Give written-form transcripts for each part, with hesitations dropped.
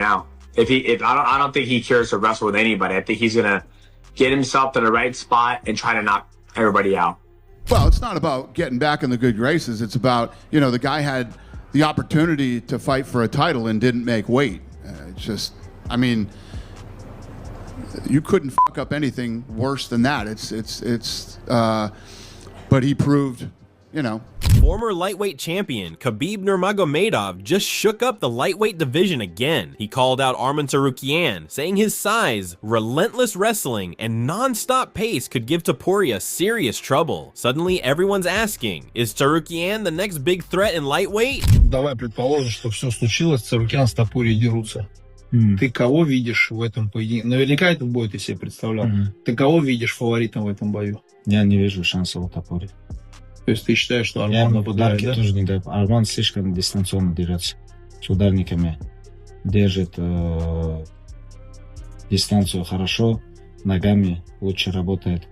now. If I don't think he cares to wrestle with anybody. I think he's gonna get himself to the right spot and try to knock everybody out. Well, it's not about getting back in the good graces. It's about, the guy had the opportunity to fight for a title and didn't make weight. It's just, you couldn't fuck up anything worse than that. But he proved, Former lightweight champion Khabib Nurmagomedov just shook up the lightweight division again. He called out Arman Tsarukyan, saying his size, relentless wrestling, and non-stop pace could give Topuria serious trouble. Suddenly, everyone's asking, is Tsarukyan the next big threat in lightweight? Давай предположим, что все случилось, Tsarukyan с Topuria дерутся. Ты кого видишь в этом поединке? Наверняка этот бой ты себе представлял. Ты кого видишь фаворитом в этом бою? Я не вижу шансов у Topuria. То есть ты считаешь, что Арман... Я ему ударки тоже не даю. Арман слишком дистанционно дерется. С ударниками держит дистанцию хорошо, ногами лучше работает.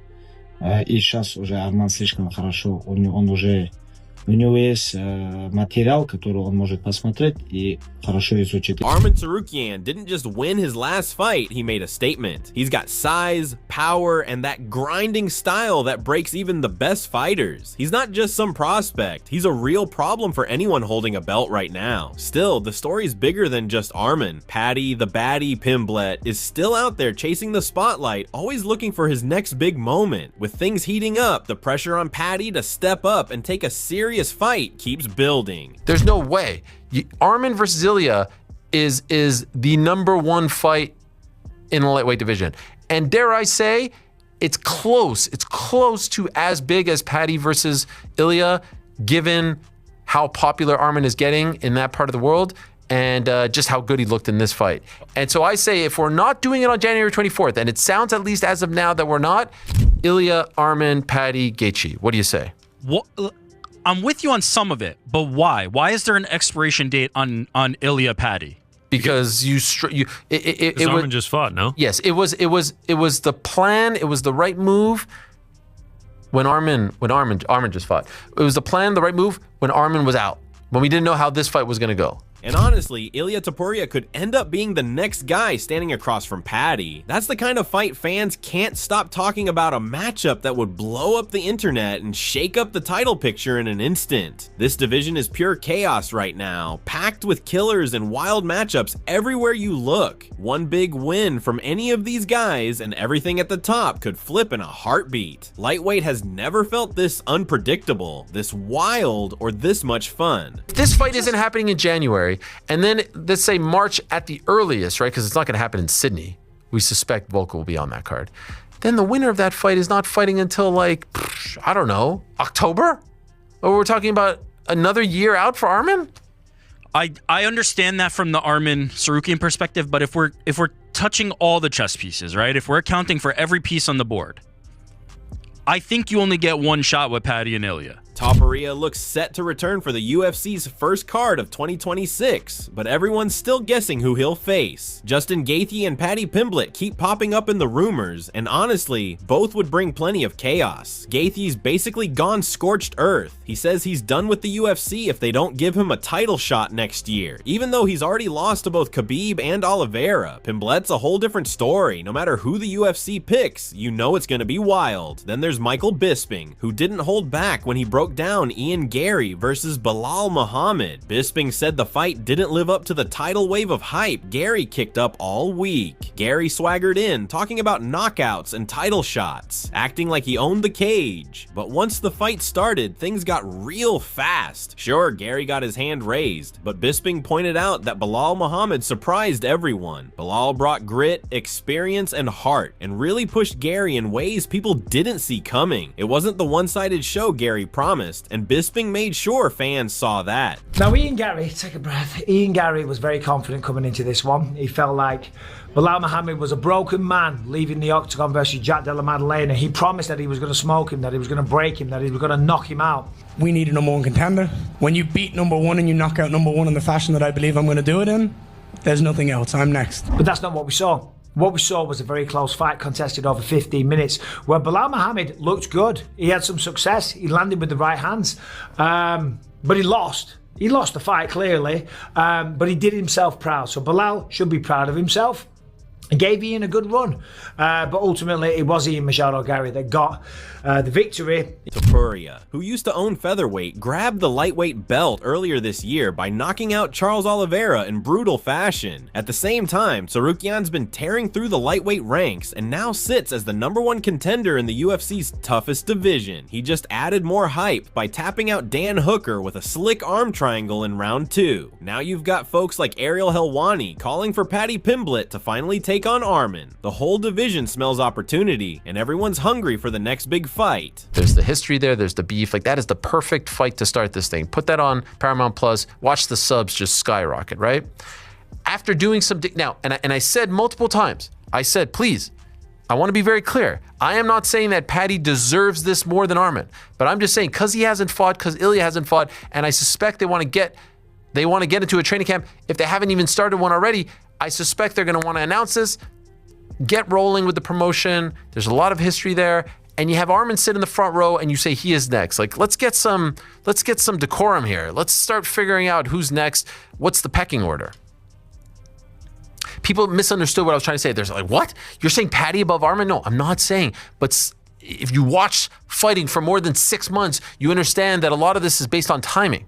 И сейчас уже Арман слишком хорошо. У него есть материал, который он может посмотреть и хорошо изучить. Arman Tsarukyan didn't just win his last fight, he made a statement. He's got size, power, and that grinding style that breaks even the best fighters. He's not just some prospect, he's a real problem for anyone holding a belt right now. Still, the story's bigger than just Arman. Paddy, the baddie Pimblett, is still out there chasing the spotlight, always looking for his next big moment. With things heating up, the pressure on Paddy to step up and take a serious fight keeps building. There's no way. Arman versus Ilya is the #1 fight in the lightweight division. And dare I say, it's close. It's close to as big as Paddy versus Ilya, given how popular Arman is getting in that part of the world and just how good he looked in this fight. And so I say, if we're not doing it on January 24th, and it sounds at least as of now that we're not, Ilya, Arman, Paddy, Gaethje. What do you say? What? I'm with you on some of it, but why? Why is there an expiration date on Ilya Paddy? Because Arman just fought, no? Yes, it was the plan. It was the right move when Arman just fought. It was the plan, the right move when Arman was out, when we didn't know how this fight was going to go. And honestly, Ilya Topuria could end up being the next guy standing across from Paddy. That's the kind of fight fans can't stop talking about, a matchup that would blow up the internet and shake up the title picture in an instant. This division is pure chaos right now, packed with killers and wild matchups everywhere you look. One big win from any of these guys and everything at the top could flip in a heartbeat. Lightweight has never felt this unpredictable, this wild, or this much fun. This fight isn't happening in January, and then let's say March at the earliest, right? Because it's not going to happen in Sydney. We suspect Volk will be on that card. Then the winner of that fight is not fighting until I don't know, October? Or we're talking about another year out for Arman? I understand that from the Arman Tsarukyan perspective, but if we're touching all the chess pieces, right? If we're accounting for every piece on the board, I think you only get one shot with Paddy and Ilya. Topuria looks set to return for the UFC's first card of 2026, but everyone's still guessing who he'll face. Justin Gaethje and Paddy Pimblett keep popping up in the rumors, and honestly, both would bring plenty of chaos. Gaethje's basically gone scorched earth. He says he's done with the UFC if they don't give him a title shot next year, even though he's already lost to both Khabib and Oliveira. Pimblett's a whole different story. No matter who the UFC picks, you know it's gonna be wild. Then there's Michael Bisping, who didn't hold back when he broke down Ian Gary versus Belal Muhammad. Bisping said the fight didn't live up to the tidal wave of hype Gary kicked up all week. Gary swaggered in, talking about knockouts and title shots, acting like he owned the cage. But once the fight started, things got real fast. Sure, Gary got his hand raised, but Bisping pointed out that Belal Muhammad surprised everyone. Belal brought grit, experience, and heart, and really pushed Gary in ways people didn't see coming. It wasn't the one-sided show Gary promised, and Bisping made sure fans saw that. Now Ian Gary, take a breath. Ian Gary was very confident coming into this one. He felt like Belal Muhammad was a broken man leaving the octagon versus Jack Della Maddalena. He promised that he was going to smoke him, that he was going to break him, that he was going to knock him out. We need a #1 contender. When you beat #1 and you knock out #1 in the fashion that I believe I'm going to do it in, there's nothing else. I'm next. But that's not what we saw. What we saw was a very close fight contested over 15 minutes where Belal Muhammad looked good. He had some success. He landed with the right hands, but he lost. He lost the fight, clearly, but he did himself proud. So Bilal should be proud of himself. and gave Ian a good run. But ultimately, it was Ian Machado Gary that got the victory. Topuria, who used to own featherweight, grabbed the lightweight belt earlier this year by knocking out Charles Oliveira in brutal fashion. At the same time, Tsarukyan's been tearing through the lightweight ranks and now sits as the #1 contender in the UFC's toughest division. He just added more hype by tapping out Dan Hooker with a slick arm triangle in round 2. Now you've got folks like Ariel Helwani calling for Paddy Pimblett to finally take on Arman. The whole division smells opportunity, and everyone's hungry for the next big fight. There's the history there, there's the beef. Like, that is the perfect fight to start this thing. Put that on Paramount Plus, watch the subs just skyrocket, right? After doing some, now, and I said multiple times, I said, please, I want to be very clear. I am not saying that Paddy deserves this more than Arman, but I'm just saying because he hasn't fought, because Ilya hasn't fought, and I suspect they want to get into a training camp. If they haven't even started one already, I suspect they're going to want to announce this, get rolling with the promotion. There's a lot of history there. And you have Arman sit in the front row and you say he is next. Like, let's get some decorum here. Let's start figuring out who's next. What's the pecking order? People misunderstood what I was trying to say. They're like, what? You're saying Paddy above Arman? No, I'm not saying. But if you watch fighting for more than 6 months, you understand that a lot of this is based on timing,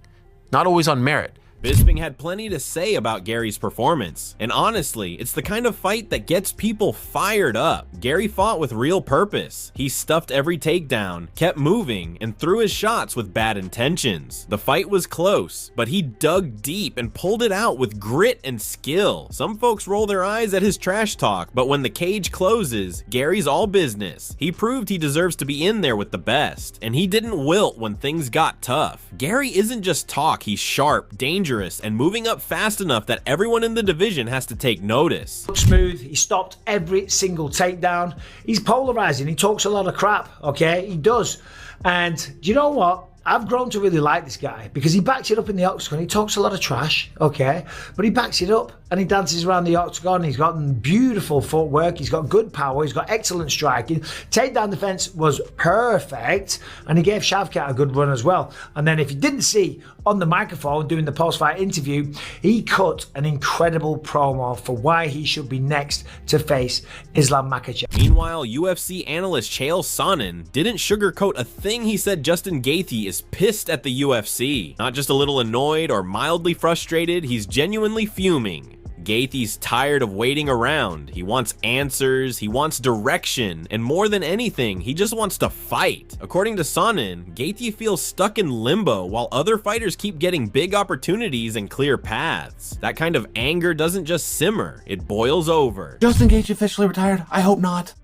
not always on merit. Bisping had plenty to say about Gary's performance, and honestly, it's the kind of fight that gets people fired up. Gary fought with real purpose. He stuffed every takedown, kept moving, and threw his shots with bad intentions. The fight was close, but he dug deep and pulled it out with grit and skill. Some folks roll their eyes at his trash talk, but when the cage closes, Gary's all business. He proved he deserves to be in there with the best, and he didn't wilt when things got tough. Gary isn't just talk, he's sharp, dangerous, and moving up fast enough that everyone in the division has to take notice. Smooth, he stopped every single takedown. He's polarizing, he talks a lot of crap, okay? He does. And do you know what? I've grown to really like this guy because he backs it up in the octagon. He talks a lot of trash, okay? But he backs it up and he dances around the octagon. He's got beautiful footwork. He's got good power. He's got excellent striking. Takedown defense was perfect. And he gave Shavkat a good run as well. And then if you didn't see on the microphone doing the post-fight interview, he cut an incredible promo for why he should be next to face Islam Makhachev. Meanwhile, UFC analyst Chael Sonnen didn't sugarcoat a thing. He said Justin Gaethje is pissed at the UFC. Not just a little annoyed or mildly frustrated, he's genuinely fuming. Gaethje's tired of waiting around. He wants answers, he wants direction, and more than anything, he just wants to fight. According to Sonnen, Gaethje feels stuck in limbo while other fighters keep getting big opportunities and clear paths. That kind of anger doesn't just simmer, it boils over. Justin Gaethje officially retired? I hope not.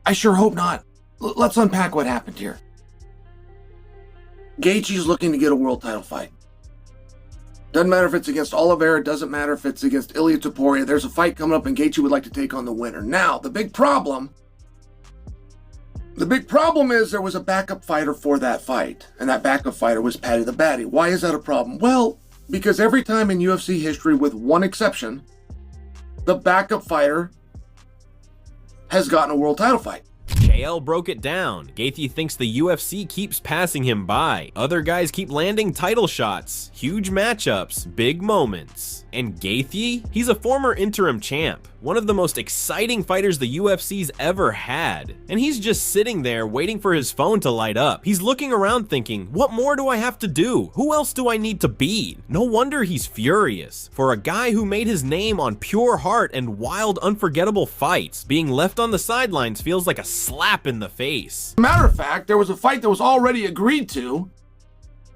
I sure hope not. Let's unpack what happened here. Gaethje's looking to get a world title fight. Doesn't matter if it's against Oliveira, doesn't matter if it's against Ilia Topuria. There's a fight coming up and Gaethje would like to take on the winner. Now, the big problem is there was a backup fighter for that fight, and that backup fighter was Paddy the Baddy. Why is that a problem? Well, because every time in UFC history, with one exception, the backup fighter has gotten a world title fight. Chael broke it down. Gaethje thinks the UFC keeps passing him by. Other guys keep landing title shots, huge matchups, big moments. And Gaethje? He's a former interim champ, one of the most exciting fighters the UFC's ever had. And he's just sitting there waiting for his phone to light up. He's looking around thinking, what more do I have to do? Who else do I need to beat? No wonder he's furious. For a guy who made his name on pure heart and wild, unforgettable fights, being left on the sidelines feels like a slap in the face. Matter of fact, there was a fight that was already agreed to,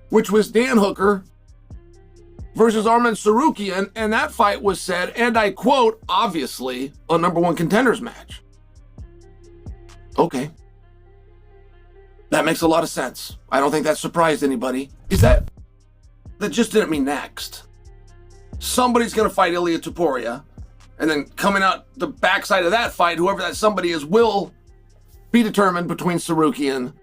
which was Dan Hooker versus Arman Tsarukyan, and that fight was said, and I quote, obviously, a #1 contenders match. Okay. That makes a lot of sense. I don't think that surprised anybody. That just didn't mean next. Somebody's gonna fight Ilia Topuria, and then coming out the backside of that fight, whoever that somebody is will be determined between Tsarukyan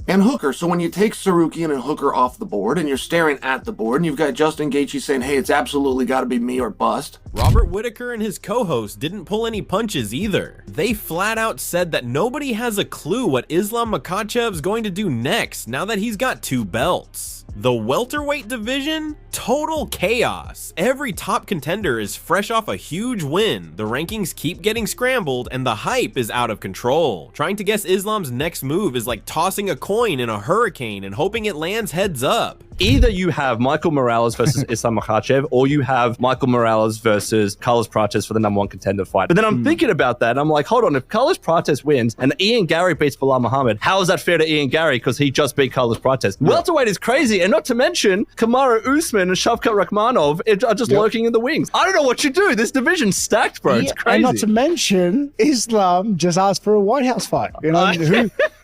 and Hooker. So when you take Tsarukyan and Hooker off the board and you're staring at the board and you've got Justin Gaethje saying, hey, it's absolutely got to be me or bust, Robert Whittaker and his co-host didn't pull any punches either. They flat out said that nobody has a clue what Islam Makhachev's going to do next now that he's got 2 belts. The welterweight division? Total chaos. Every top contender is fresh off a huge win. The rankings keep getting scrambled and the hype is out of control. Trying to guess Islam's next move is like tossing a coin in a hurricane and hoping it lands heads up. Either you have Michael Morales versus Islam Makhachev, or you have Michael Morales versus Carlos Prates for the #1 contender fight. But then I'm thinking about that, and I'm like, hold on, if Carlos Prates wins and Ian Gary beats Bilal Muhammad, how is that fair to Ian Gary because he just beat Carlos Prates? Welterweight is crazy, and not to mention Kamaru Usman and Shavkat Rakhmonov are just lurking in the wings. I don't know what you do. This division's stacked, bro. It's crazy. And not to mention, Islam just asked for a White House fight. You know,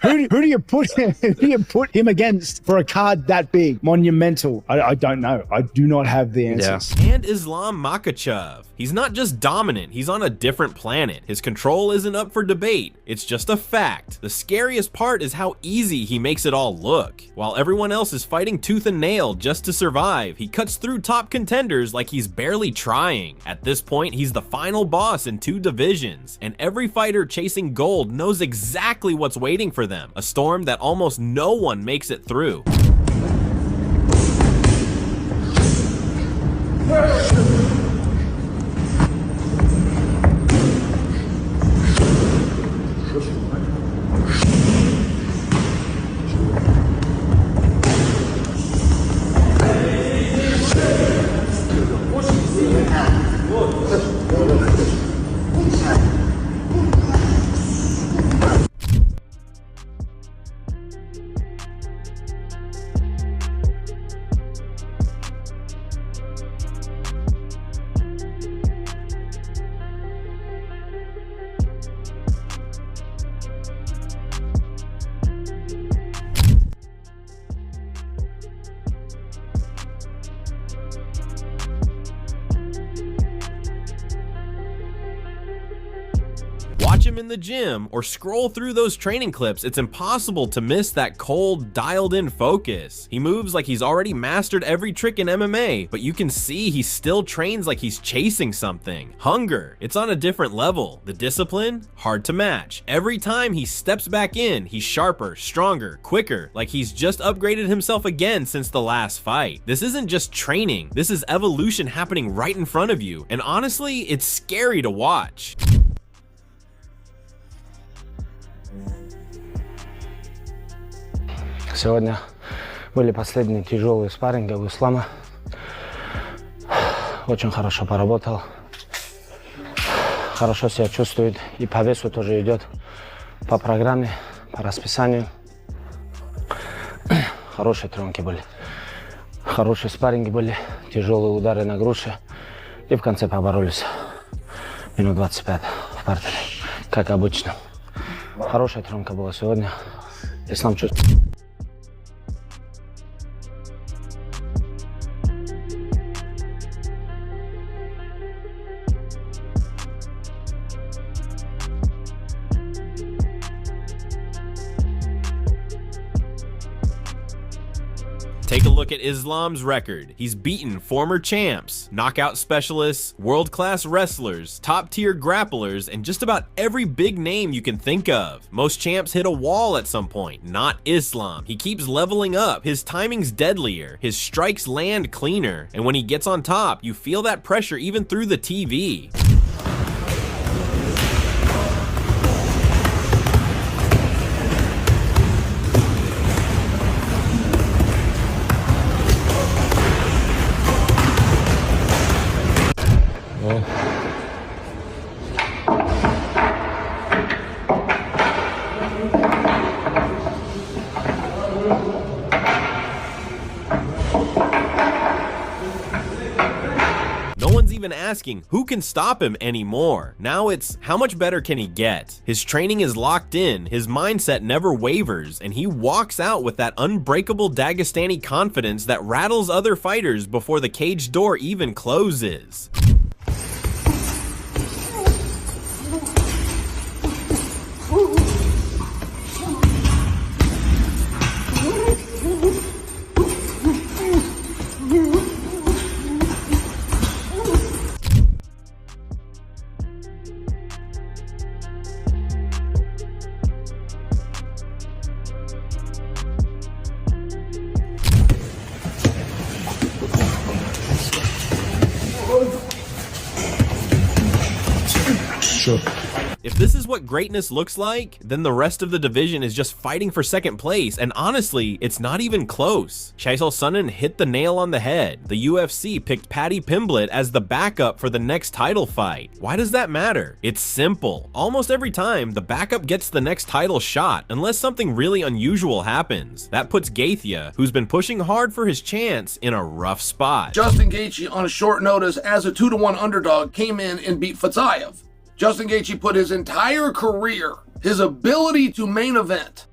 who do you put him against for a card that big, monumental? I don't know. I do not have the answers. And Islam Makhachev. He's not just dominant, he's on a different planet. His control isn't up for debate. It's just a fact. The scariest part is how easy he makes it all look. While everyone else is fighting tooth and nail just to survive, he cuts through top contenders like he's barely trying. At this point, he's the final boss in 2 divisions, and every fighter chasing gold knows exactly what's waiting for them. A storm that almost no one makes it through. Watch him in the gym or scroll through those training clips, it's impossible to miss that cold, dialed-in focus. He moves like he's already mastered every trick in MMA, but you can see he still trains like he's chasing something. Hunger, it's on a different level. The discipline, hard to match. Every time he steps back in, he's sharper, stronger, quicker, like he's just upgraded himself again since the last fight. This isn't just training, this is evolution happening right in front of you, and honestly, it's scary to watch. Сегодня были последние тяжелые спарринги у Ислама. Очень хорошо поработал. Хорошо себя чувствует. И по весу тоже идет по программе, по расписанию. Хорошие тренки были. Хорошие спарринги были. Тяжелые удары на груши. И в конце поборолись. Минут 25 в партере. Как обычно. Хорошая тренка была сегодня. Ислам чувствует. Take a look at Islam's record. He's beaten former champs, knockout specialists, world-class wrestlers, top-tier grapplers, and just about every big name you can think of. Most champs hit a wall at some point, not Islam. He keeps leveling up, his timing's deadlier, his strikes land cleaner, and when he gets on top, you feel that pressure even through the TV. No one's even asking who can stop him anymore. Now it's how much better can he get? His training is locked in, his mindset never wavers, and he walks out with that unbreakable Dagestani confidence that rattles other fighters before the cage door even closes. Хорошо. If this is what greatness looks like, then the rest of the division is just fighting for second place, and honestly, it's not even close. Chaisol Sonnen hit the nail on the head. The UFC picked Paddy Pimblett as the backup for the next title fight. Why does that matter? It's simple. Almost every time, the backup gets the next title shot, unless something really unusual happens. That puts Gaethje, who's been pushing hard for his chance, in a rough spot. Justin Gaethje, on a short notice as a 2-1 underdog, came in and beat Fatayev. Justin Gaethje put his entire career, his ability to main event,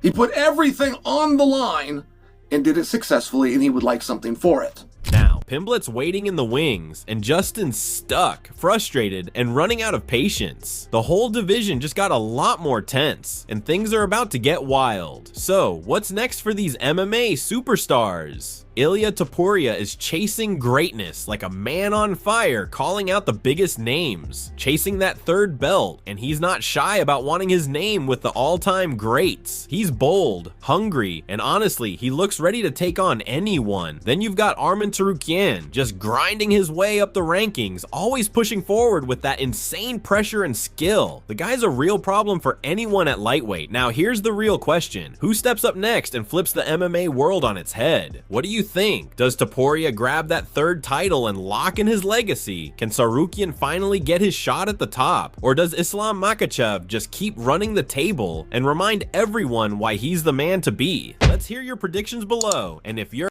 he put everything on the line and did it successfully, and he would like something for it. Now, Pimblett's waiting in the wings, and Justin's stuck, frustrated, and running out of patience. The whole division just got a lot more tense, and things are about to get wild. So, what's next for these MMA superstars? Ilia Topuria is chasing greatness like a man on fire, calling out the biggest names, chasing that third belt, and he's not shy about wanting his name with the all-time greats. He's bold, hungry, and honestly, he looks ready to take on anyone. Then you've got Arman Tsarukyan, just grinding his way up the rankings, always pushing forward with that insane pressure and skill. The guy's a real problem for anyone at lightweight. Now here's the real question. Who steps up next and flips the MMA world on its head? What do you think? Does Topuria grab that third title and lock in his legacy? Can Tsarukyan finally get his shot at the top? Or does Islam Makhachev just keep running the table and remind everyone why he's the man to be? Let's hear your predictions below, and if you're